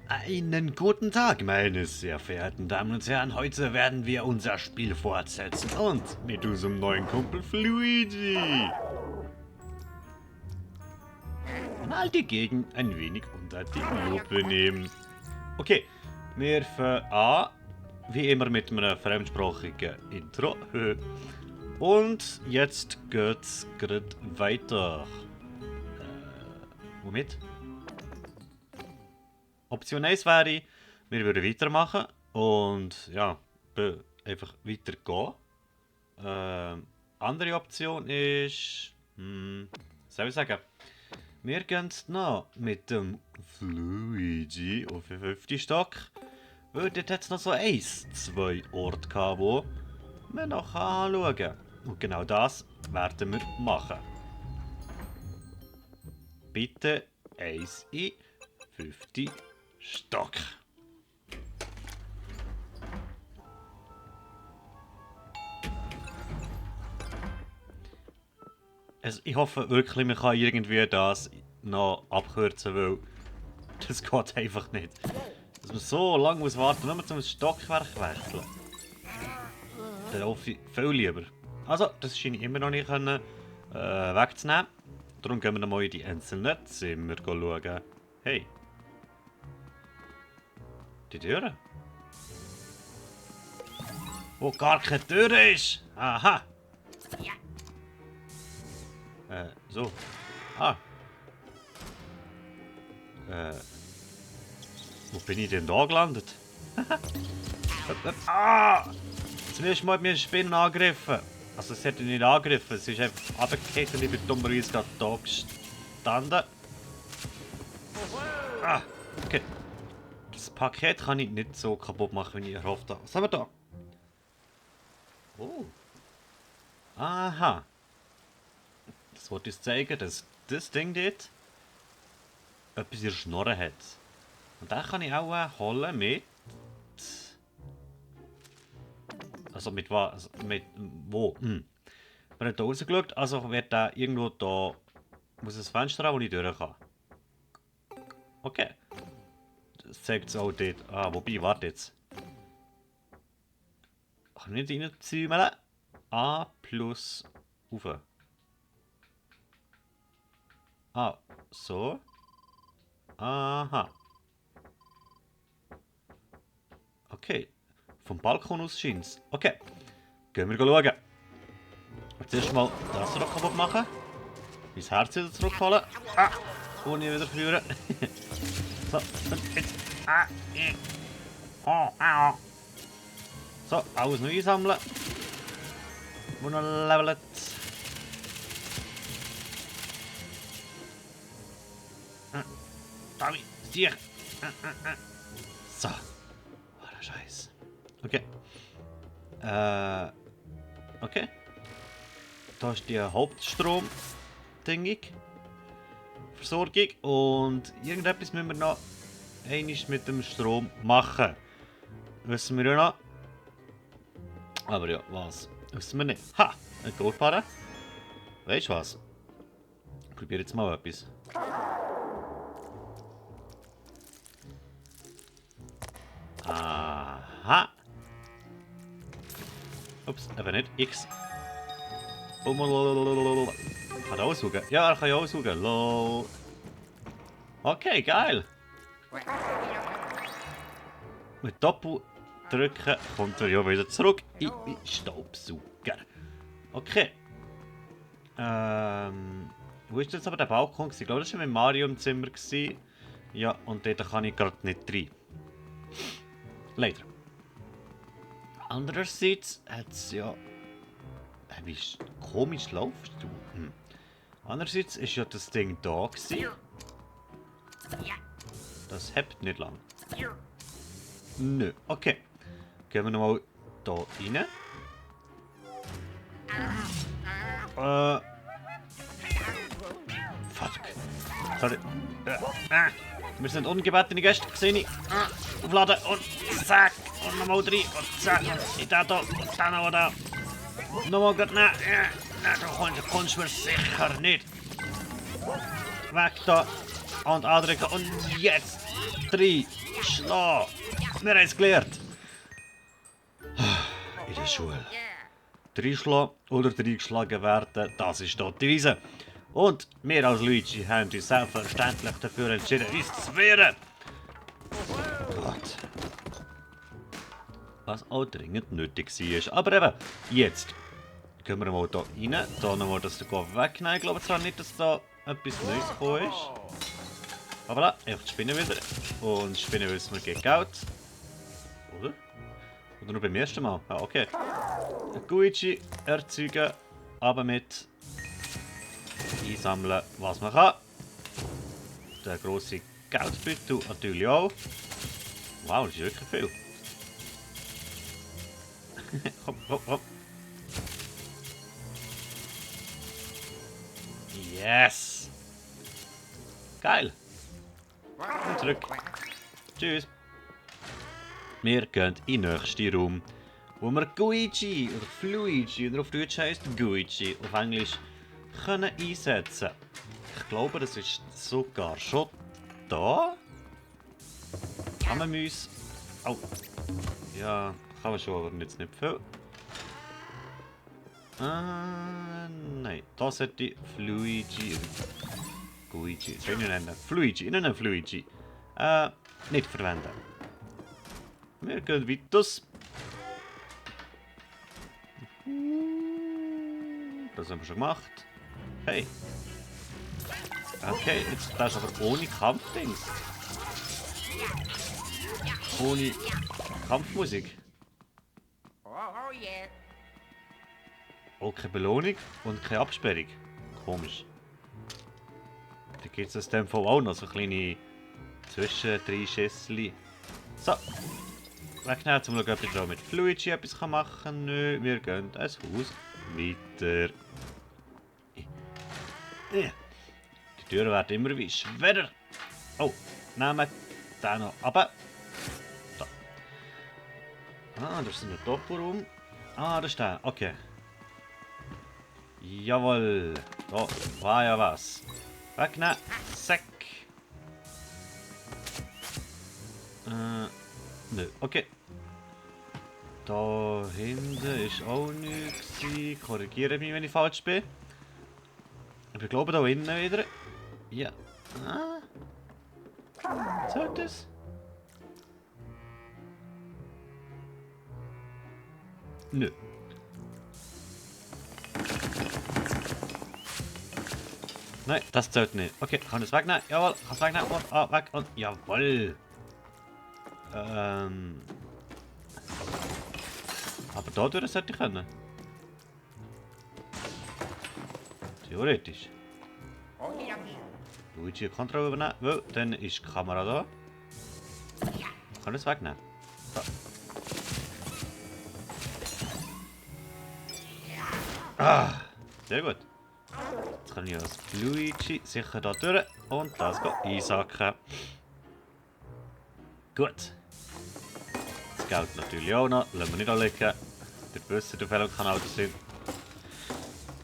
Einen guten Tag, meine sehr verehrten Damen und Herren. Heute werden wir unser Spiel fortsetzen und mit unserem neuen Kumpel Luigi mal die Gegend ein wenig unter die Lupe nehmen. Okay, wir fangen an, wie immer mit einem fremdsprachigen Intro. Und jetzt geht's gerade weiter. Womit? Option 1 wäre, wir würden weitermachen und ja, einfach weitergehen. Andere Option ist, soll ich sagen, wir gehen noch mit dem Luigi auf den 5. Stock, weil dort hat es noch so 2 Orte gehabt, wo wir noch anschauen können. Und genau das werden wir machen. Bitte eins in 5. Stock. Also ich hoffe wirklich, man kann irgendwie das noch abkürzen, weil das geht einfach nicht. Dass man so lange muss warten, nur zum Stockwerk wechseln. Dann hoffe ich viel lieber. Also, das scheine ich immer noch nicht können, wegzunehmen. Darum gehen wir noch mal in die einzelnen Zimmer schauen. Hey. Die Türe? Wo gar keine Tür ist! Aha! So. Ah. Wo bin ich denn da gelandet? Ah! Zum ersten Mal hat mich eine Spinne angegriffen. Also es hat ihn nicht angegriffen, es ist einfach runtergefallen und ich bin dummerweise gerade da gestanden. Ah, okay. Das Paket kann ich nicht so kaputt machen, wie ich erhofft habe. Was haben wir da? Oh. Aha. Das wollte ich zeigen, dass das Ding dort etwas in der Schnorre hat. Und den kann ich auch holen mit... Also mit was? Also mit wo? Wir haben hier rausgeschaut, also wird der irgendwo da... Muss ein Fenster haben, wo ich durch kann. Okay. Das zeigt es auch dort. Ah, wobei, warte jetzt. Kann ich nicht reinzümeln? A plus rauf. Ah, so. Aha. Okay. Vom Balkon aus scheint es. Okay. Gehen wir schauen. Zuerst mal das noch kaputt machen. Mein Herz wieder zurückholen. Ah! Ohne wieder verlieren. So, und jetzt. Ah! Oh, ah! So, alles noch einsammeln. Wo noch levelt. Tommy, stier. So. Oh, der Scheiß. Okay. Okay. Da ist die Hauptstrom-Dingig. Versorgung. Und irgendetwas müssen wir noch einmal mit dem Strom machen. Wissen wir ja noch. Aber ja, was? Wissen wir nicht. Ha! Ein Goldbarren. Weißt du was? Ich probiere jetzt mal etwas. Aha! Ups, eben nicht. X. Kann er auch saugen? Ja, er kann ja auch saugen. Lol. Okay, geil. Mit Doppel drücken kommt er ja wieder zurück in den Staubsauger. Okay. Wo ist jetzt aber der Balkon? Ich glaube, das war mit Mario im Zimmer. Ja, und dort kann ich gerade nicht rein. Leider. Andererseits hat es ja... Wie komisch laufst du? Andererseits ist ja das Ding da gewesen. Das hebt nicht lang. Nö, okay. Gehen wir nochmal da rein. Fuck. Sorry. Wir sind ungebetene Gäste, sehe ich. Aufladen und zack. Und nochmal rein und zack. In den da und dann noch da. Nochmal gut, nein. Nein, du kommst mir sicher nicht. Weg da. Und andrücken. Und jetzt 3 schlagen. Wir haben es gelernt. In der Schule. 3 schlagen oder 3 geschlagen werden, das ist dort die Devise. Und wir als Luigi haben uns selbstverständlich dafür entschieden, uns zu wehren. Gott. Was auch dringend nötig war. Aber eben, jetzt gehen wir mal hier rein. Hier nochmal das wegnehmen. Ich glaube zwar nicht, dass da etwas Neues gekommen ist. Aber voilà, einfach die Spinne wieder. Und die Spinne wissen wir gegen Geld. Oder? Oder nur beim ersten Mal? Ah, okay. Guichi erzeugen, aber mit einsammeln, was man kann. Der grosse Geldbeutel natürlich auch. Wow, das ist wirklich viel. Komm, komm, komm. Yes! Geil! Und zurück. Tschüss. Wir gehen in den nächsten Raum, wo wir Guichi oder Fluigi oder auf Deutsch heisst Guichi auf Englisch können einsetzen. Ich glaube, das ist sogar schon da. Kann man uns... Oh. Ja, kann man schon, aber jetzt nicht viel. Nein. Da sollte Fluigi... Guichi, soll ich ihn nennen? Fluigi, nennen Fluigi. Nicht verwenden. Wir gehen weiter. Das haben wir schon gemacht. Hey. Okay, jetzt das ist aber ohne Kampfdings. Ohne Kampfmusik. Oh, keine Belohnung und keine Absperrung. Komisch. Da gibt es aus dem Fall auch noch so kleine Zwischendrin-Schüsselchen. So. Wegnehmen, zum schauen, ob ich da mit Fluigi etwas machen kann. Nö, wir gehen ein Haus weiter. Die Türen werden immer wie schwerer. Oh, nehmen wir den noch runter. Da. Ah, das ist ein Doppelraum. Ah, das ist der. Okay. Jawohl. Da war ja was. Wegnehmen. Zack. Nö, okay. Da hinten ist auch nichts. Korrigiere mich, wenn ich falsch bin. Ich glaube da innen wieder. Ja. Ah. Zählt das? Nö. Nein, das zählt nicht. Okay, kann ich es wegnehmen? Jawohl, kann es wegnehmen. Und, weg und jawohl. Aber da durch sollte ich können. Theoretisch. Luigi die Kontrolle übernehmen, weil dann ist die Kamera da. Ich kann es wegnehmen. So. Ah, sehr gut. Jetzt kann ich als Luigi sicher da durch und das einsacken. Gut. Das Geld natürlich auch noch, lassen wir nicht anlegen. Wir wissen, auf welchem Kanal das sind.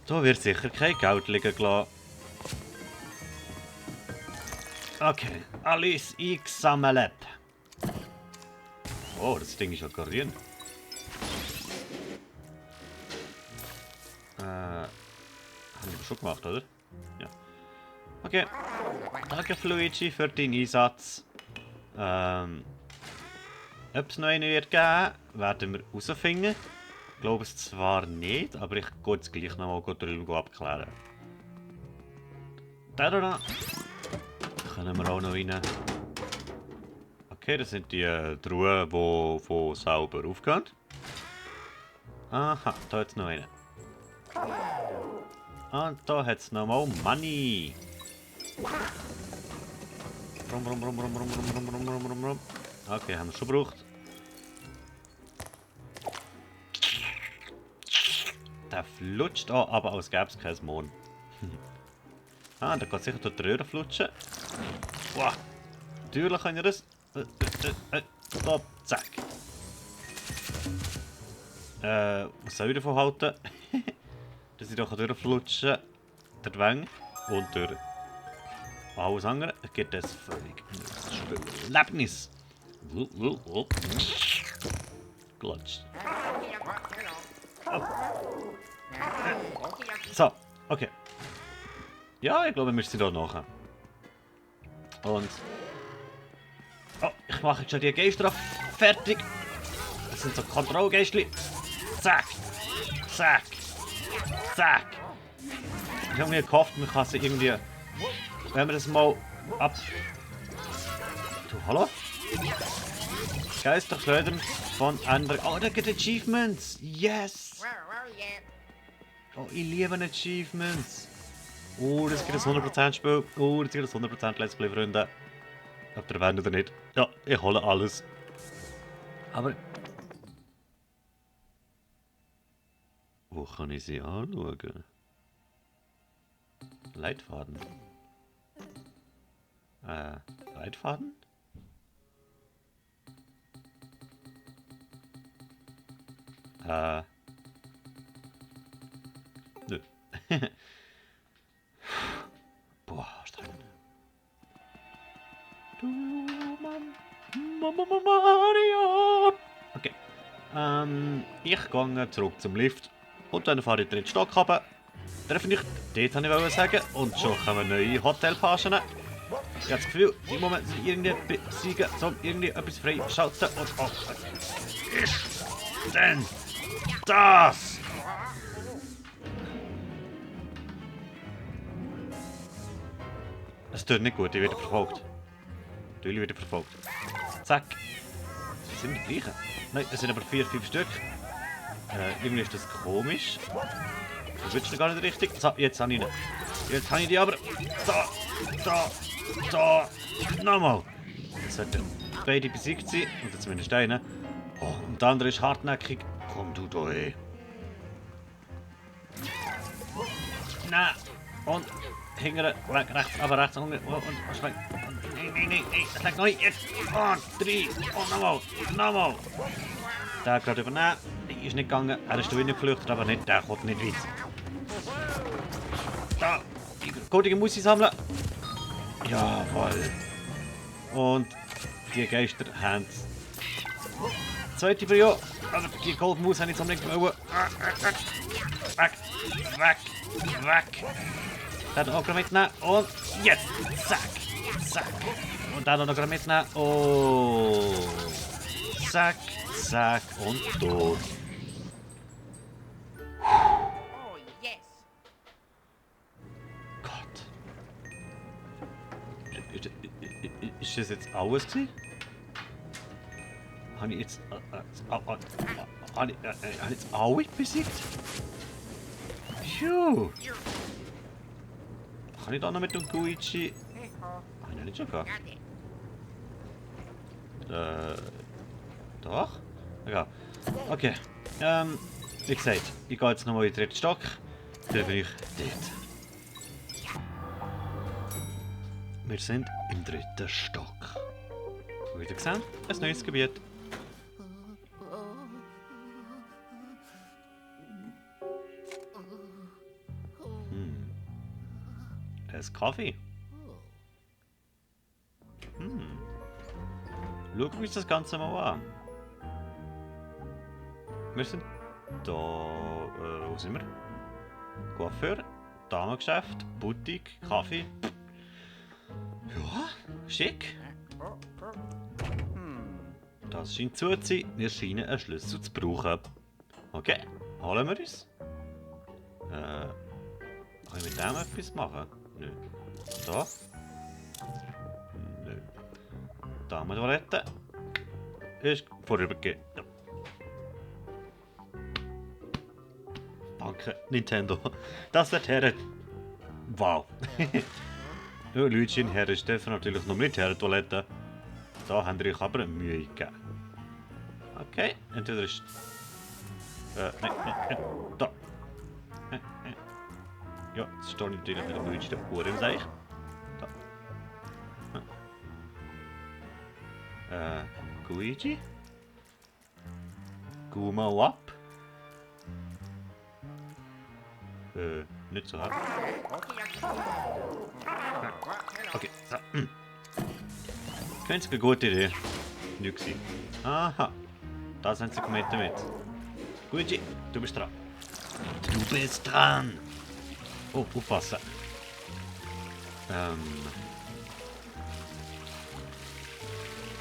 Da wird sicher kein Geld liegen gelassen. Okay, alles eingesammelt. Oh, das Ding ist ja grün. Haben wir schon gemacht, oder? Ja. Okay. Danke Luigi für deinen Einsatz. Ob es noch einen wird geben, werden wir herausfinden. Ich glaube es zwar nicht, aber ich gehe jetzt gleich noch mal drüber abklären. Da können wir auch noch rein. Okay, das sind die Truhen, die von sauber aufgehen. Aha, da hat es noch einen. Und da hat es nochmal Money. Rum. Okay, haben wir schon gebraucht. Der flutscht an, aber als gäbe es kein Mond. Ah, da geht sicher durch die Röhre flutschen. Wow. Natürlich kann ich das. Stop, zack. Was soll ich davon halten? Dass ich da durchflutschen kann. Der Weng und durch. Alles andere gibt es völlig neues Erlebnis. Glotsch. So, okay. Ja, ich glaube, wir sind da nachher. Und... Oh, ich mache jetzt schon die Geister fertig. Das sind so Kontrollgeistli. Zack. Zack. Zack. Ich habe mir gehofft, man kann sie irgendwie... Wenn wir das mal ab... Du, hallo? Geisterschleudern von anderen... Oh, da gibt Achievements! Yes! Oh, ich liebe Achievements! Oh, das gibt ein 100% Spiel. Oh, das gibt ein 100% Let's Play, Freunde. Ob ihr wollt oder nicht. Ja, ich hole alles. Aber... Wo kann ich sie anschauen? Leitfaden. Leitfaden? Nö. Boah, anstrengend. Mario! Okay. Ich gehe zurück zum Lift. Und dann fahre ich den dritten Stock runter. Treffe ich, dort wollte ich sagen. Und schon kommen neue Hotelpagen. Ich habe das Gefühl, im Moment sind irgendwie besiegen, um irgendwie etwas freischalten. Und oh, was ist denn das? Es tut nicht gut, ich werde verfolgt. Ich werde verfolgt. Zack. Das sind die gleichen. Nein, es sind aber 4, 5 Stück. Irgendwie ist das komisch. Das wird schon gar nicht richtig. So, jetzt habe ich ihn. Jetzt habe ich die aber. Da. Nochmal. Jetzt sollten beide besiegt sein. Oder zumindest einer. Oh, und der andere ist hartnäckig. Komm du da hin. Nein. Und hinten, weg, rechts, aber rechts und schwenk. Nein, das leckt neu. Jetzt. Und 3. Und nochmal. Der gerade übernehmen. Die ist nicht gegangen. Er ist da geflüchtet, aber nicht. Der kommt nicht weit. Da. Die Coding muss ich sammeln. Jawohl. Und die Geister haben es. Zweite Brio. Aber die Golden Maus habe ich jetzt unbedingt wollen. Weg. Den auch gerade mitnehmen. Und jetzt. Zack. Und den noch gerade mitnehmen. Oh. Zack. Und tot. Oh, yes. Gott. Ist das jetzt alles gewesen? Habe ich jetzt... habe ich jetzt alle besiegt? Phew. Kann ich da noch mit dem Guichi... Habe ich nicht schon gehabt? Doch? Egal. Okay. Wie gesagt, ich gehe jetzt nochmal in den dritten Stock. Dann bin ich dort. Wir sind im dritten Stock. Wieder gesehen, ein neues Gebiet. Ein Kaffee. Schauen wir uns das Ganze mal an. Wir sind da. Wo sind wir? Coiffeur, Damengeschäft, Boutique, Kaffee. Ja, schick. Das scheint zu sein. Wir scheinen einen Schlüssel zu brauchen. Okay, holen wir uns. Kann ich mit dem etwas machen? Nö. Da? Nö. Damentoilette. Ist vorübergehend. Ja. Danke, Nintendo. Das wird her. Wow. Ja, Leutchen, Herr Stefan natürlich noch mit Herrentoilette. Da haben wir euch aber Mühe gegeben. Okay, entweder ist... nein, da. Ja, jetzt stehe ich natürlich mit dem Leutchen der Uhr im Seich. Da. Luigi? Guma Wap? nicht so hart. Okay, so. Könnte eine gute Idee. Nicht gewesen. Aha. Da sind sie gemeint damit. Luigi, du bist dran. Du bist dran! Oh, aufpassen.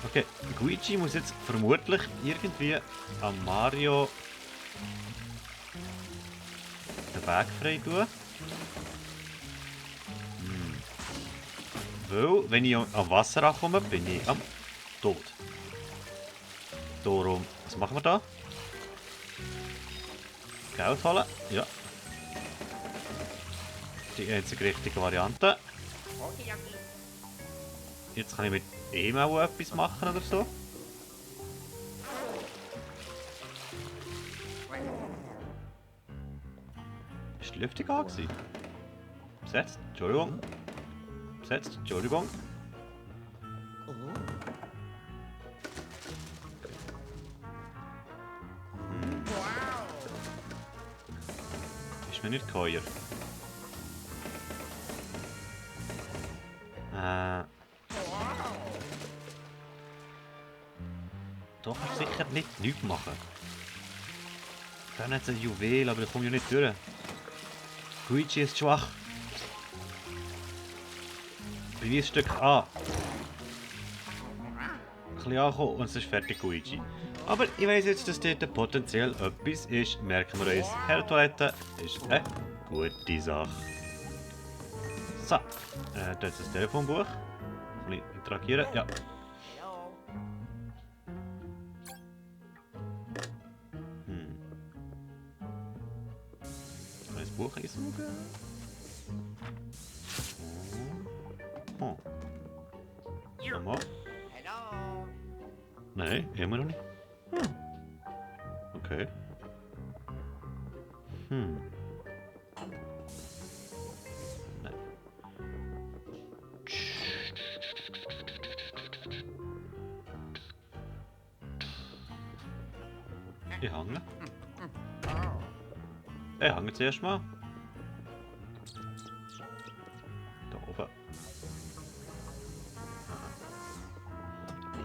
Okay, Luigi muss jetzt vermutlich irgendwie an Mario den Weg frei tun. Weil, wenn ich am Wasser ankomme, bin ich am Tod. Darum, was machen wir da? Geld holen? Ja. Die einzige richtige Variante. Jetzt kann ich mit ihm auch etwas machen oder so. Ist die Lüftung an gewesen? Besetzt? Entschuldigung. Besetzt? Entschuldigung. Ist mir nicht geheuer. Da kannst du sicher nicht nichts machen. Dann hat es ein Juwel, aber ich komme ja nicht durch. Luigi ist schwach. Beweisstück an. Ein bisschen ankommen und es ist fertig, Luigi. Aber ich weiss jetzt, dass dort potenziell etwas ist. Merken wir uns, Herrentoilette ist eine gute Sache. So, da ist das Telefonbuch. Kann ich interagieren? Ja. Kann ich das Buch einsaugen? Oh. Nochmal? Hello. Nein, immer noch nicht. Okay. Nein. Ich hänge. Ich hänge zuerst mal. Da oben.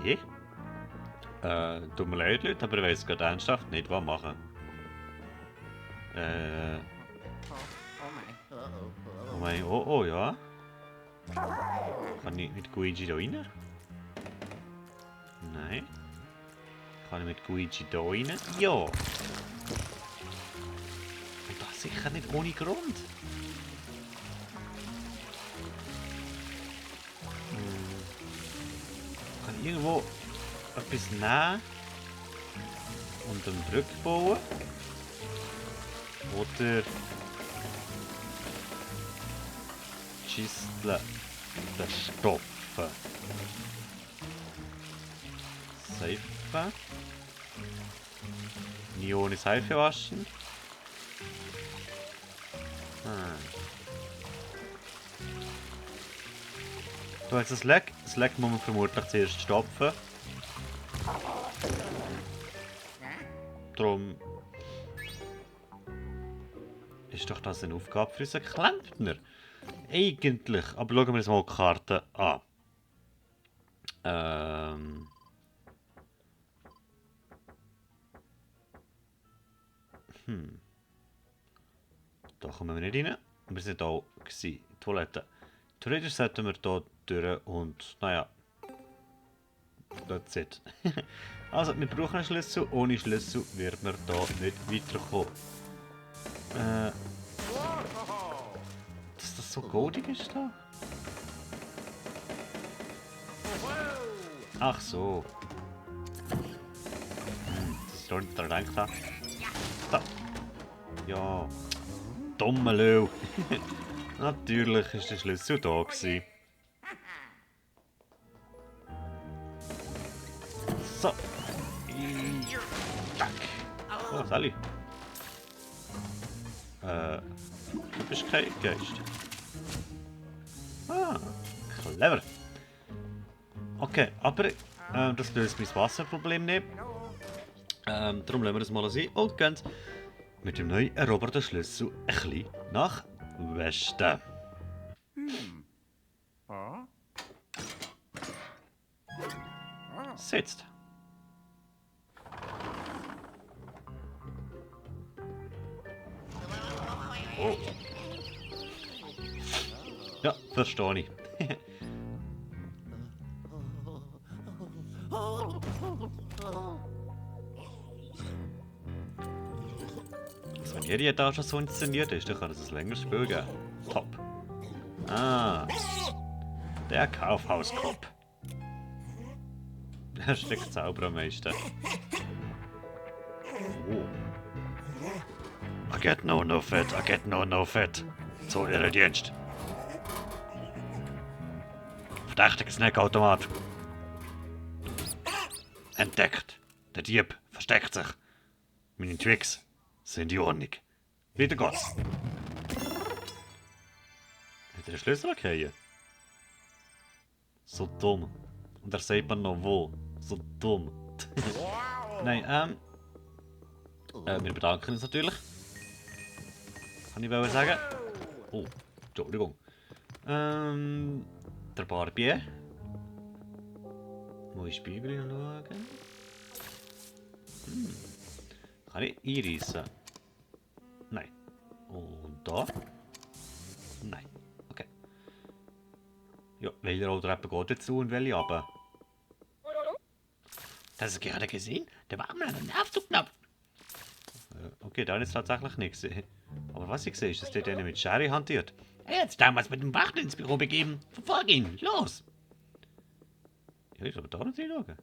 Nee. Tut mir leid, Leute, aber ich weiß gerade ernsthaft nicht, was machen. Oh mein, oh, ja. Kann ich mit Luigi da rein? Nein. Kann ich mit Luigi da rein? Ja. Und das sicher nicht ohne Grund. Kann ich irgendwo etwas nehmen und eine Brücke bauen? Oder Schisteln verstopfen? Seife. Nie ohne Seife waschen. Du hast das Leck. Das Leck muss man vermutlich zuerst stopfen. Darum ist doch das eine Aufgabe für unseren Klempner. Eigentlich. Aber schauen wir uns mal die Karte an. Da kommen wir nicht rein. Wir sind hier gewesen. Toilette. Theoretisch sollten wir hier durch und naja. That's it. Also, wir brauchen einen Schlüssel. Ohne Schlüssel wird man hier nicht weiterkommen. Dass das so goldig ist da? Ach so. Das ist doch nicht daran gedacht. Da. Ja. Dumme Löw. Natürlich ist der Schlüssel da gewesen. So. Zack. Oh, Sally. Du bist kein Geist. Ah, clever. Okay, aber das löst mein Wasserproblem nicht. Darum lassen wir das mal sein und gehen mit dem neu eroberten Schlüssel ein bisschen nach Westen. Sitzt. Oh. Ja, verstehe ich. Also wenn jede Etage so inszeniert ist, dann kann es ein längeres Spiel geben. Top. Ah. Der Kaufhauskopf. Der steckt sauber am meisten. Oh. I get no fat, I get no fat. So, Ihre Dienst. Verdächtiger Snackautomat. Entdeckt. Der Dieb versteckt sich. Meine Tricks sind in Ordnung. Wieder geht's. Hat er den Schlüssel gekriegt? So dumm. Und er sagt man noch wo. So dumm. Nein, wir bedanken uns natürlich. Kann ich wohl sagen. Oh, Entschuldigung. Der Barbier. Wo ist die Bibel schauen? Kann ich einreissen? Nein. Und da? Nein. Okay. Ja, welche Rolltreppe geht jetzt zu und welche runter? Das hast du gerade gesehen? Da war mal ein Aufzugknopf. Okay, da habe ich jetzt tatsächlich nichts gesehen. Aber was ich sehe, ist, dass der den mit Schere hantiert. Jetzt damals mit dem Wachen ins Büro begeben. Verfolge ihn, los! Ja, ich aber da nicht hinschauen.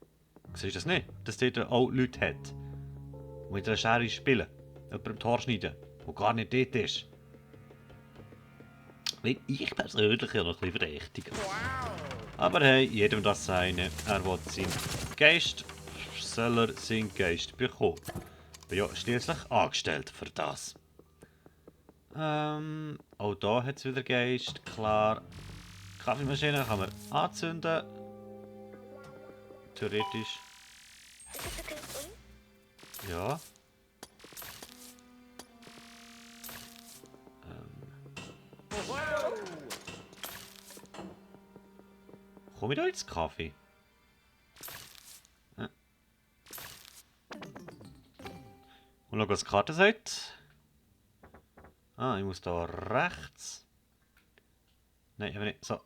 Siehst du das nicht? Dass der auch Leute hat, die mit einer Schere spielen. Jemand im Tor schneiden, der gar nicht dort ist. Wenn ich persönlich ja noch ein bisschen verdächtig. Aber hey, jedem das seine. Er will seinen Geist, soll er seinen Geist bekommen. Bin ja schließlich angestellt für das. Auch da hat es wieder Geist, klar. Kaffeemaschine kann man anzünden. Theoretisch. Ja. Komme ich da jetzt Kaffee? Und schau, was die Karte sagt. Ah, ich muss da rechts. Nein, aber nicht. So.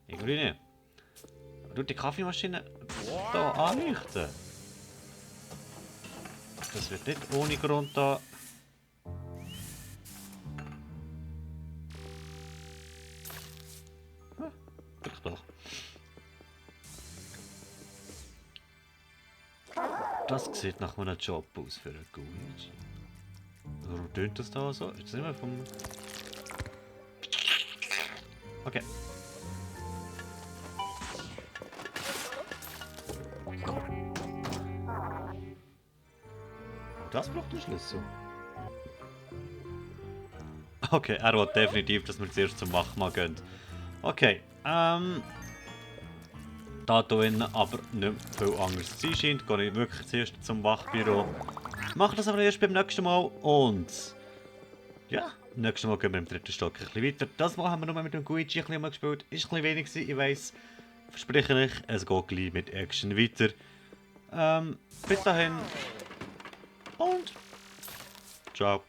Irgendwie nicht. Du die Kaffeemaschine da anleuchten. Das wird nicht ohne Grund da. Vielleicht doch. Das sieht nach einem Job aus für einen Guichi. Warum tönt das da so? Ist das immer vom... Okay. Das braucht einen Schlüssel. Okay, er will definitiv, dass wir zuerst zum Wachmann gehen. Okay, da drinnen aber nicht viel anderes zu sein scheint, gehe ich wirklich zuerst zum Wachbüro. Mache das aber erst beim nächsten Mal und... Ja, nächstes Mal gehen wir im dritten Stock ein bisschen weiter. Das Mal haben wir nur mit dem Guichi ein bisschen gespielt. Ist ein bisschen wenig gewesen, ich weiss. Verspreche ich, es geht gleich mit Action weiter. Bis dahin. Und... Ciao.